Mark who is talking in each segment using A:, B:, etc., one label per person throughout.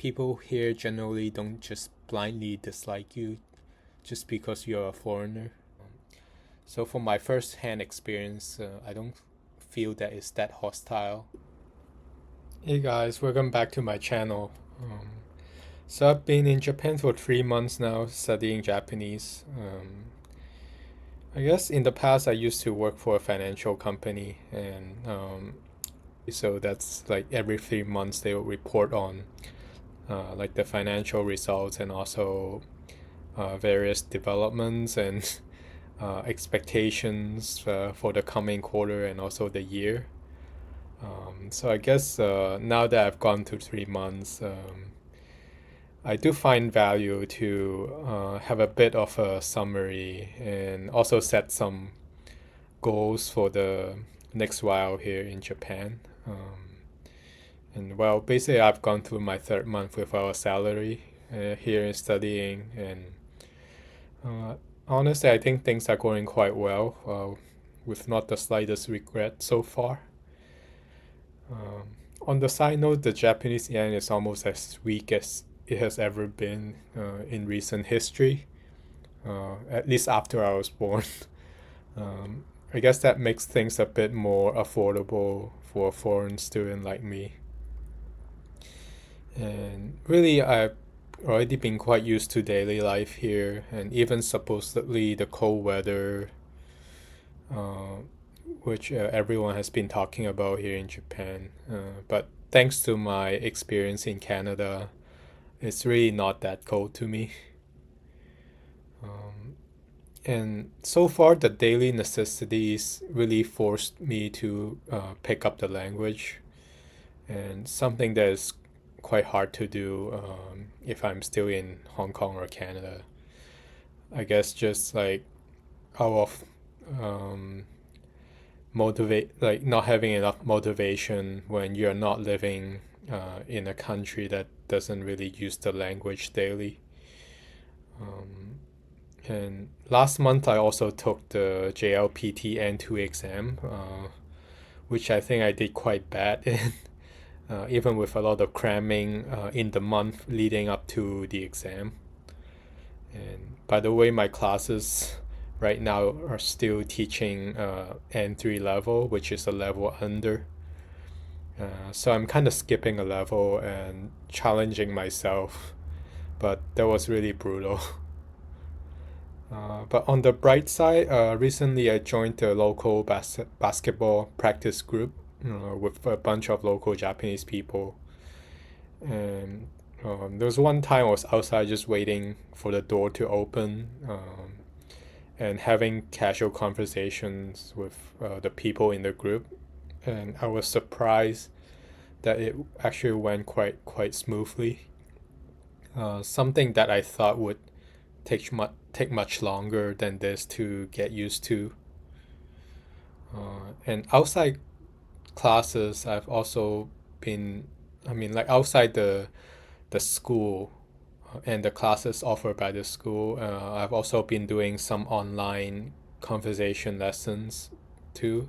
A: people here generally don't just blindly dislike you just because you're a foreigner. So from my first-hand experience, I don't feel that it's that hostile. Hey guys, welcome back to my channel. So I've been in Japan for 3 months now studying Japanese. I guess in the past I used to work for a financial company, and so that's like every 3 months they will report on like the financial results and also various developments and expectations for the coming quarter and also the year. So I guess now that I've gone through 3 months, I do find value to have a bit of a summary and also set some goals for the next while here in Japan. And well, basically, I've gone through my third month without a salary here in studying, and uh, honestly, I think things are going quite well, with not the slightest regret so far. On the side note, the Japanese yen is almost as weak as it has ever been in recent history, at least after I was born. I guess that makes things a bit more affordable for a foreign student like me. And really, I've already been quite used to daily life here, and even supposedly the cold weather, uh, which everyone has been talking about here in Japan. But thanks to my experience in Canada, it's really not that cold to me. Um, and so far, the daily necessities really forced me to pick up the language, and something that is quite hard to do if I'm still in Hong Kong or Canada. I guess just like out of motivate, like not having enough motivation when you're not living in a country that doesn't really use the language daily. Um, and last month I also took the JLPT N2 exam, which I think I did quite bad in, even with a lot of cramming in the month leading up to the exam. And by the way, my classes right now are still teaching N3 level, which is a level under. So I'm kind of skipping a level and challenging myself, but that was really brutal. But on the bright side, recently I joined a local basketball practice group with a bunch of local Japanese people. And there was one time I was outside just waiting for the door to open, and having casual conversations with the people in the group. And I was surprised that it actually went quite smoothly. Something that I thought would take much longer than this to get used to. And outside classes, I've also been, I mean, like outside the school and the classes offered by the school, I've also been doing some online conversation lessons too.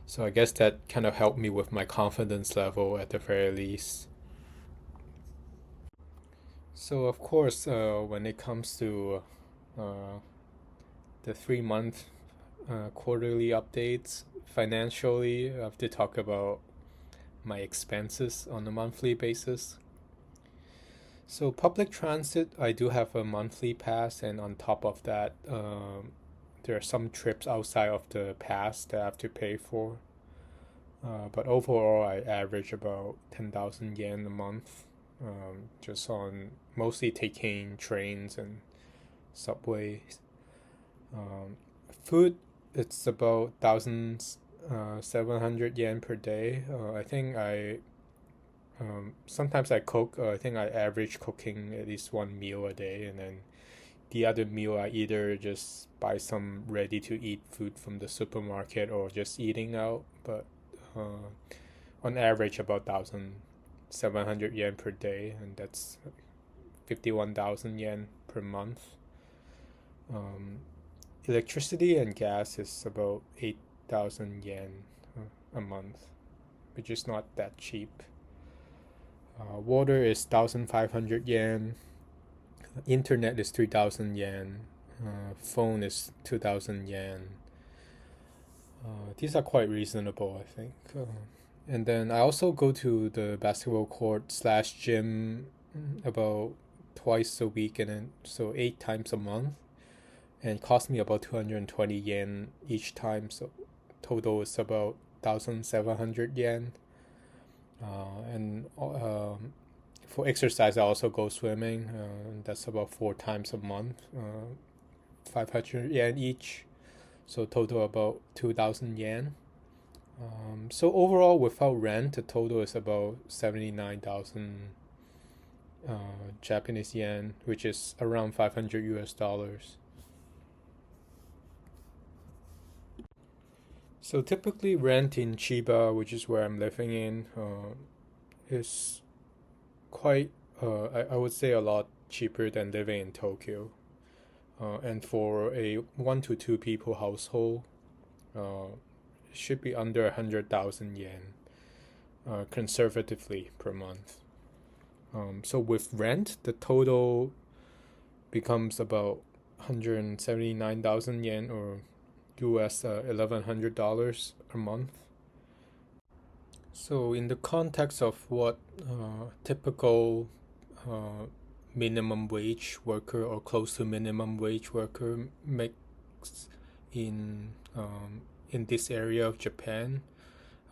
A: So I guess that kind of helped me with my confidence level at the very least. So of course, when it comes to uh, the 3 month quarterly updates financially, I have to talk about my expenses on a monthly basis. So public transit, I do have a monthly pass, and on top of that, there are some trips outside of the pass that I have to pay for. But overall, I average about 10,000 yen a month, just on mostly taking trains and subways. Um, Food, it's about 1,700 yen per day. I think sometimes I cook. I think I average cooking at least one meal a day, and then the other meal I either just buy some ready to eat food from the supermarket or just eating out. But uh, on average, about 1,700 yen per day, and that's 51,000 yen per month. Um, Electricity and gas is about 8,000 yen a month, which is not that cheap. Water is 1,500 yen. Internet is 3,000 yen. Phone is 2,000 yen. These are quite reasonable, I think. And then I also go to the basketball court slash gym about twice a week, and then so 8 times a month, and it costs me about 220 yen each time. So total is about 1,700 yen. And for exercise, I also go swimming. That's about 4 times a month, 500 yen each. So total about 2,000 yen. So overall, without rent, the total is about 79,000 Japanese yen, which is around 500 US dollars. So typically, rent in Chiba, which is where I'm living in, is quite, I would say, a lot cheaper than living in Tokyo. And for a 1 to 2 people household, it should be under 100,000 yen, conservatively per month. So with rent, the total becomes about 179,000 yen, or US $1,100 a month. So in the context of what typical uh, minimum wage worker or close to minimum wage worker makes in in this area of Japan,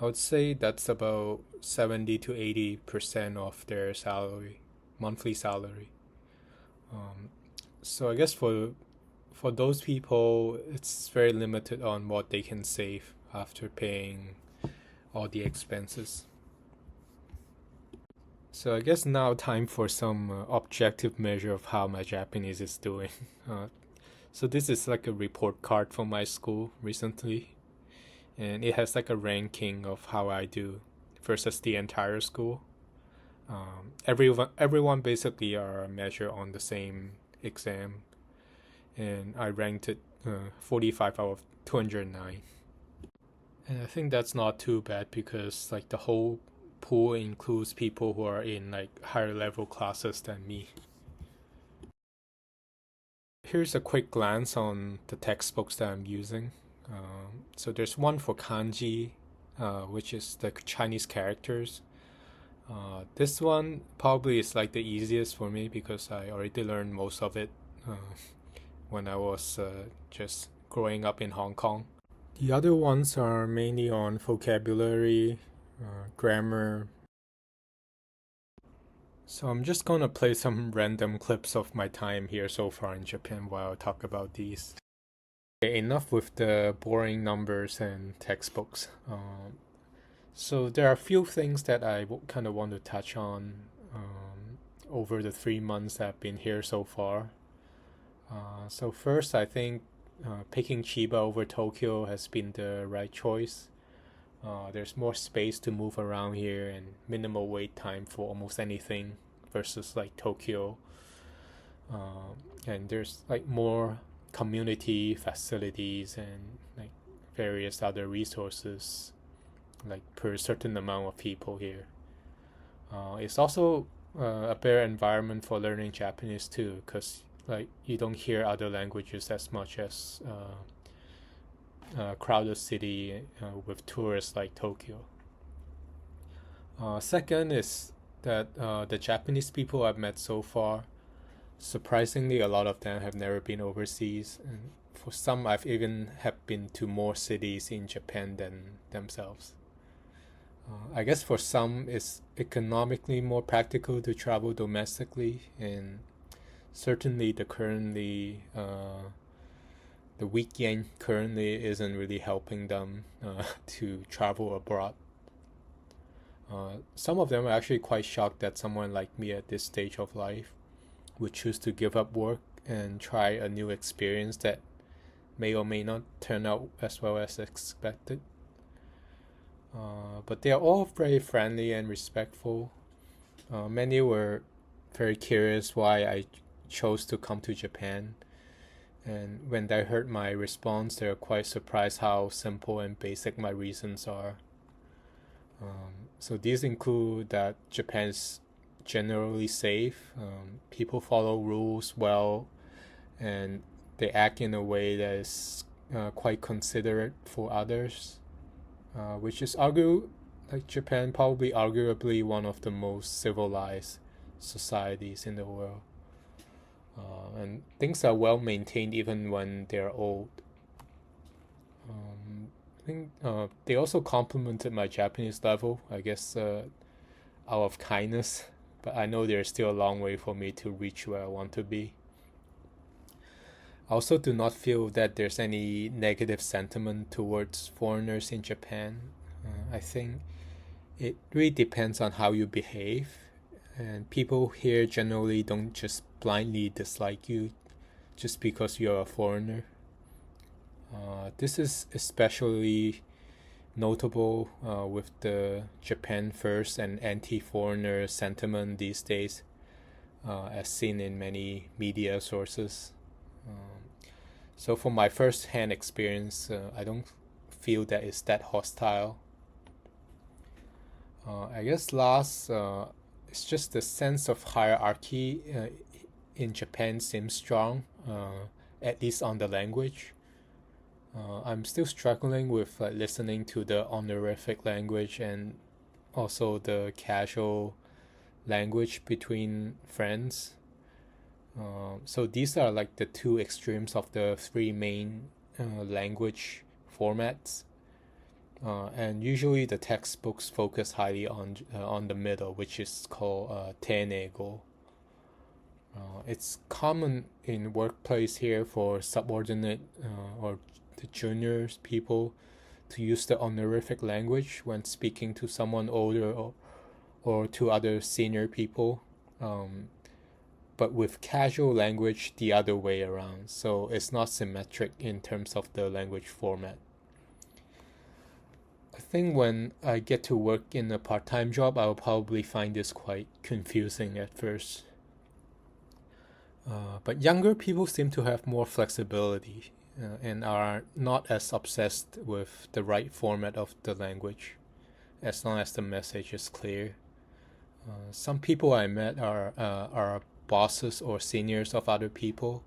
A: I would say that's about 70 to 80% of their salary, monthly salary. Um, so I guess for those people, it's very limited on what they can save after paying all the expenses. So I guess now time for some objective measure of how my Japanese is doing. Uh, so this is like a report card from my school recently, and it has like a ranking of how I do versus the entire school. Everyone basically are measured on the same exam, and I ranked it 45 out of 209. And I think that's not too bad because like the whole pool includes people who are in like higher level classes than me. Here's a quick glance on the textbooks that I'm using. So there's one for kanji, which is the Chinese characters. This one probably is like the easiest for me because I already learned most of it when I was just growing up in Hong Kong. The other ones are mainly on vocabulary, grammar. So I'm just gonna play some random clips of my time here so far in Japan while I talk about these. Okay, enough with the boring numbers and textbooks. So there are a few things that I kind of want to touch on over the 3 months that I've been here so far. So first, I think picking Chiba over Tokyo has been the right choice. There's more space to move around here and minimal wait time for almost anything versus like Tokyo. And there's like more community facilities and like various other resources like per certain amount of people here. It's also a better environment for learning Japanese too, because like you don't hear other languages as much as crowded city with tourists like Tokyo. Second is that the Japanese people I've met so far, surprisingly, a lot of them have never been overseas, and for some, I've even have been to more cities in Japan than themselves. I guess for some, it's economically more practical to travel domestically, and certainly the weak yen currently isn't really helping them to travel abroad. Some of them are actually quite shocked that someone like me at this stage of life would choose to give up work and try a new experience that may or may not turn out as well as expected. But they are all very friendly and respectful. Many were very curious why I chose to come to Japan. And when they heard my response, they were quite surprised how simple and basic my reasons are. So these include that Japan is generally safe. People follow rules well, and they act in a way that is quite considerate for others, which is like Japan, probably arguably one of the most civilized societies in the world. And things are well maintained even when they're old. I think they also complimented my Japanese level, I guess, out of kindness, but I know there's still a long way for me to reach where I want to be. I also do not feel that there's any negative sentiment towards foreigners in Japan. I think it really depends on how you behave, and people here generally don't just blindly dislike you just because you're a foreigner. This is especially notable with the Japan first and anti-foreigner sentiment these days, as seen in many media sources. So from my first-hand experience, I don't feel that it's that hostile. I guess last, it's just the sense of hierarchy in Japan seems strong, at least on the language. I'm still struggling with listening to the honorific language and also the casual language between friends. So these are like the two extremes of the three main language formats. And usually the textbooks focus highly on the middle, which is called Tenego. It's common in workplace here for subordinate or the juniors people to use the honorific language when speaking to someone older or to other senior people. But with casual language the other way around, so it's not symmetric in terms of the language format. I think when I get to work in a part-time job, I'll probably find this quite confusing at first. But younger people seem to have more flexibility and are not as obsessed with the right format of the language, as long as the message is clear. Some people I met are bosses or seniors of other people,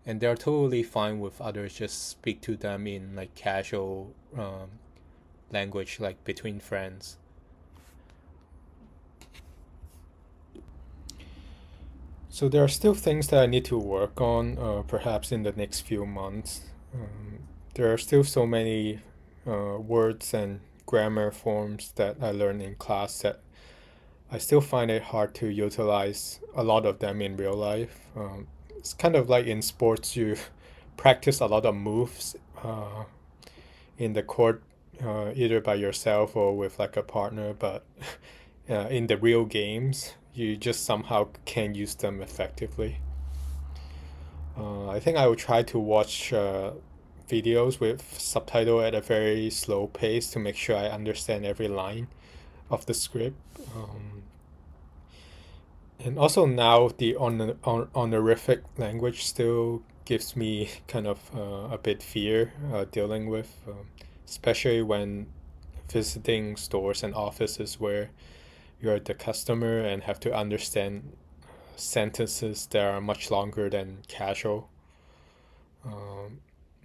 A: and they're totally fine with others just speak to them in like casual language, like between friends. So there are still things that I need to work on, perhaps in the next few months. There are still so many words and grammar forms that I learned in class that I still find it hard to utilize a lot of them in real life. It's kind of like in sports, you practice a lot of moves in the court, either by yourself or with like a partner, but in the real games, you just somehow can't use them effectively. I think I will try to watch videos with subtitle at a very slow pace to make sure I understand every line of the script. And also now the honorific language still gives me kind of a bit fear dealing with, especially when visiting stores and offices where you're the customer and have to understand sentences that are much longer than casual.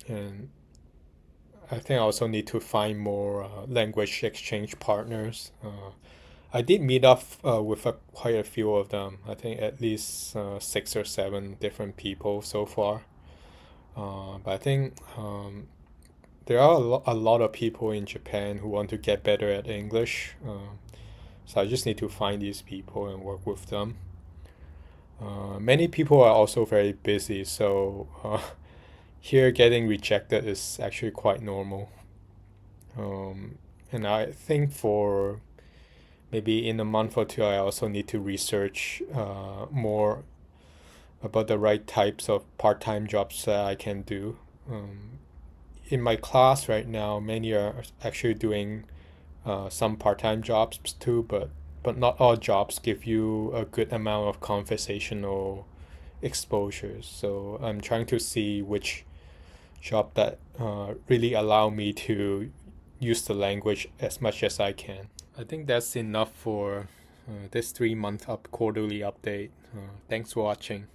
A: And I think I also need to find more language exchange partners. I did meet up with quite a few of them. I think at least 6 or 7 different people so far. But I think there are a lot of people in Japan who want to get better at English. So I just need to find these people and work with them. Many people are also very busy, so here getting rejected is actually quite normal. And I think for maybe in a month or two, I also need to research more about the right types of part-time jobs that I can do. In my class right now, many are actually doing some part-time jobs too, but not all jobs give you a good amount of conversational exposure. So I'm trying to see which job that really allow me to use the language as much as I can. I think that's enough for this 3-month quarterly update. Thanks for watching.